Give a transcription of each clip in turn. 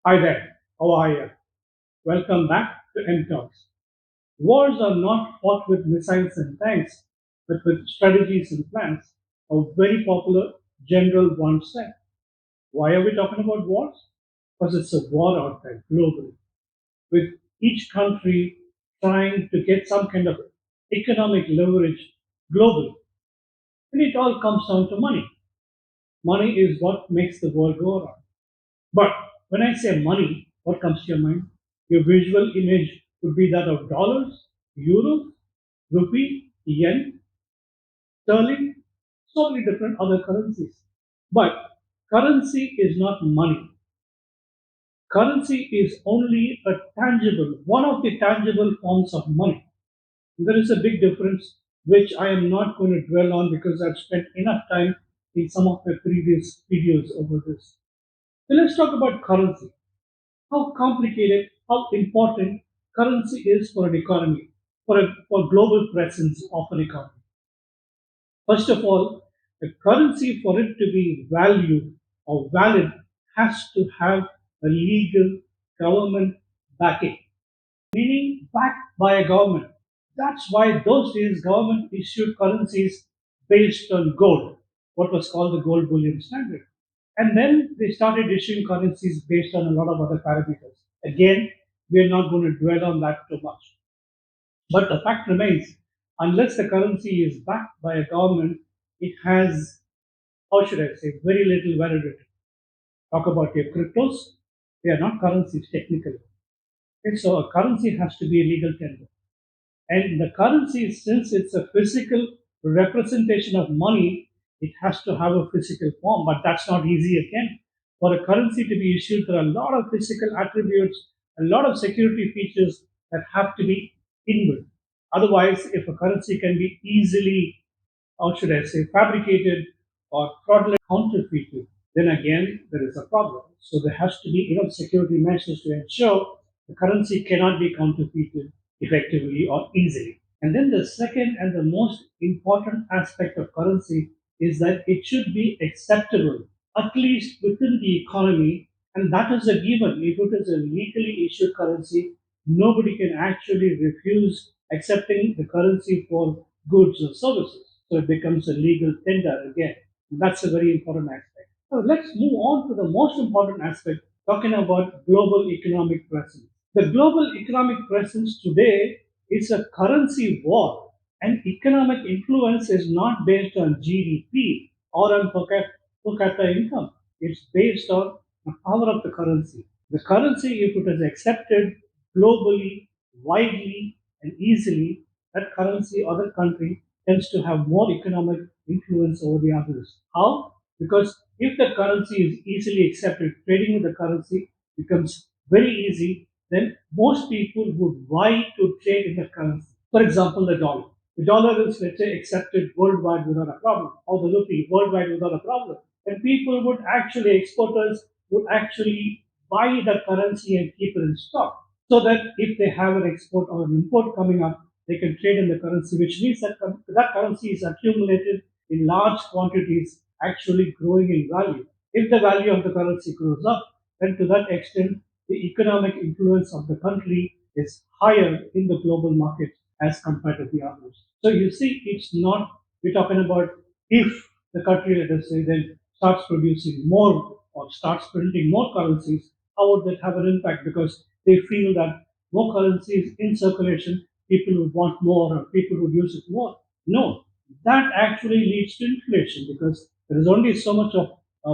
Hi there, how are you? Welcome back to M Talks. Wars are not fought with missiles and tanks, but with strategies and plans. A very popular general once said. Why are we talking about wars? Because it's a war out there globally, with each country trying to get some kind of economic leverage globally. And it all comes down to money. Money is what makes the world go around. But when I say money, what comes to your mind? Your visual image would be that of dollars, euros, rupee, yen, sterling, so many different other currencies. But currency is not money. Currency is only a tangible, one of the tangible forms of money. There is a big difference which I am not going to dwell on because I've spent enough time in some of my previous videos over this. So let's talk about currency. How complicated, how important currency is for an economy, for global presence of an economy. First of all, the currency for it to be valued or valid has to have a legal government backing, meaning backed by a government. That's why those days government issued currencies based on gold, what was called the gold bullion standard. And then they started issuing currencies based on a lot of other parameters. Again, we are not going to dwell on that too much. But the fact remains, unless the currency is backed by a government, it has, how should I say, very little validity. Talk about your cryptos, they are not currencies technically. Okay, so a currency has to be a legal tender. And the currency, since it's a physical representation of money, it has to have a physical form. But that's not easy again. For a currency to be issued, there are a lot of physical attributes, a lot of security features that have to be inbuilt. Otherwise, if a currency can be easily, how should I say, fabricated or fraudulent counterfeited, then again there is a problem. So there has to be enough security measures to ensure the currency cannot be counterfeited effectively or easily. And then the second and the most important aspect of currency is that it should be acceptable, at least within the economy, and that is a given. If it is a legally issued currency, nobody can actually refuse accepting the currency for goods or services. So it becomes a legal tender again. That's a very important aspect. So let's move on to the most important aspect, talking about global economic presence. The global economic presence today is a currency war, and economic influence is not based on GDP or on per capita income. It's based on the power of the currency. The currency, if it is accepted globally, widely, and easily, that currency or that country tends to have more economic influence over the others. How? Because if the currency is easily accepted, trading with the currency becomes very easy, then most people would vie to trade in the currency. For example, the dollar. The dollar is, let's say, accepted worldwide without a problem, or the rupee worldwide without a problem. And people would actually, exporters would actually buy the currency and keep it in stock so that if they have an export or an import coming up, they can trade in the currency, which means that that currency is accumulated in large quantities, actually growing in value. If the value of the currency grows up, then to that extent, the economic influence of the country is higher in the global market as compared to the others. So you see, it's not, we're talking about if the country, let us say, then starts producing more or starts printing more currencies, how would that have an impact? Because they feel that more currencies in circulation, people would want more or people would use it more. No, that actually leads to inflation because there is only so much of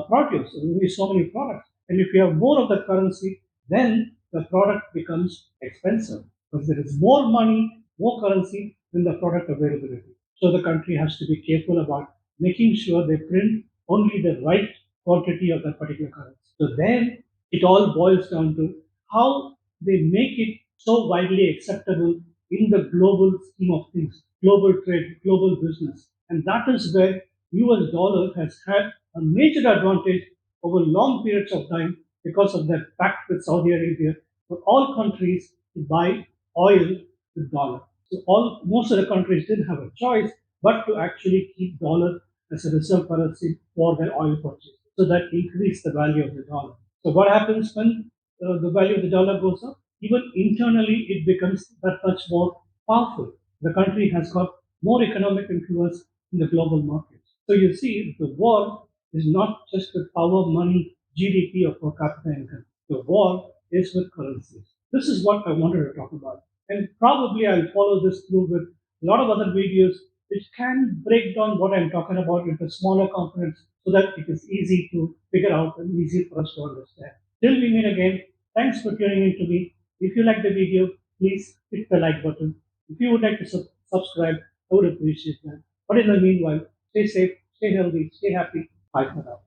produce, there is only so many products. And if you have more of the currency, then the product becomes expensive because there is more money, more currency than the product availability. So the country has to be careful about making sure they print only the right quantity of that particular currency. So then it all boils down to how they make it so widely acceptable in the global scheme of things, global trade, global business. And that is where US dollar has had a major advantage over long periods of time because of that pact with Saudi Arabia for all countries to buy oil with dollar. So all most of the countries didn't have a choice but to actually keep dollar as a reserve currency for their oil purchase. So that increased the value of the dollar. So what happens when the value of the dollar goes up, even internally it becomes that much more powerful. The country has got more economic influence in the global markets. So you see, the war is not just with power, money, GDP, or per capita income. The war is with currencies. This is what I wanted to talk about. And probably I'll follow this through with a lot of other videos which can break down what I'm talking about into smaller components so that it is easy to figure out and easy for us to understand. Till we meet again, thanks for tuning in to me. If you like the video, please hit the like button. If you would like to subscribe, I would appreciate that. But in the meanwhile, stay safe, stay healthy, stay happy. Bye for now.